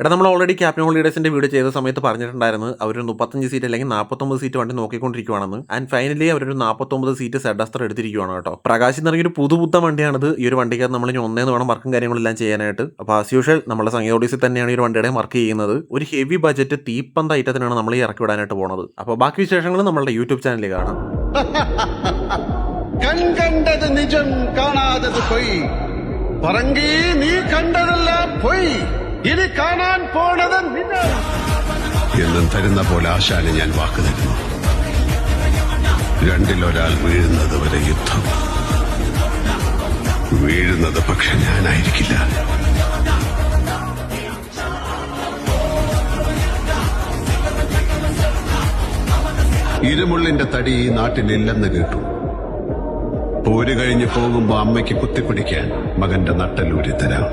എടാ നമ്മൾ already captain ഹോളിഡേസിന്റെ video ചെയ്ത സമയത്ത് പറഞ്ഞിട്ടുണ്ടായിരുന്നു അവരൊരു 35 സീറ്റ് അല്ലെങ്കിൽ 49 സീറ്റ് വണ്ടി നോക്കിക്കൊണ്ടിരിക്കുകയാണെന്ന്. ആൻഡ് ഫൈനലി അവരൊരു 49 സീറ്റ് സെഡസ്റ്റർ എടുത്തിരിക്കുകയാണ് കേട്ടോ. പ്രകാശ് എന്ന് പറഞ്ഞൊരു പുതുപുത്ത വണ്ടിയാണിത്. ഈ ഒരു വണ്ടിക്കകത്ത് നമ്മൾ ഇനി ഒന്നേന്ന് വേണം വർക്കും കാര്യങ്ങളെല്ലാം ചെയ്യാനായിട്ട്. അപ്പോൾ ആസ് യൂഷ്വൽ നമ്മുടെ സംഗീത ഓഡീസിൽ തന്നെയാണ് ഈ ഒരു വണ്ടിയുടെ വർക്ക് ചെയ്യുന്നത്. ഒരു ഹെവി ബജറ്റ് തീപ്പന്ത ഐറ്റത്തിനാണ് നമ്മൾ ഈ ഇറക്കി വിടാനായിട്ട് പോകുന്നത്. അപ്പോൾ ബാക്കി വിശേഷങ്ങൾ നമ്മളുടെ യൂട്യൂബ് ചാനലിൽ കാണാം. കണ്ടത് നിജം, കാണാതത് പൊയ്. പറങ്കി നീ കണ്ടതെല്ലാം പൊയ്, ഇനി കാണാൻ പോണത് നിജം എന്നും തരുന്ന പോലെ ആശാന് ഞാൻ വാക്ക് തരുന്നു. രണ്ടിലൊരാൾ വീഴുന്നത് വരെ യുദ്ധം. വീഴുന്നത് പക്ഷെ ഞാനായിരിക്കില്ല. ഇരുമുള്ളിന്റെ തടി ഈ നാട്ടിലില്ലെന്ന് കേട്ടു. പോര് കഴിഞ്ഞ് പോകുമ്പോ അമ്മയ്ക്ക് കുത്തിപ്പിടിക്കാൻ മകന്റെ നട്ടലൂരി തരാം.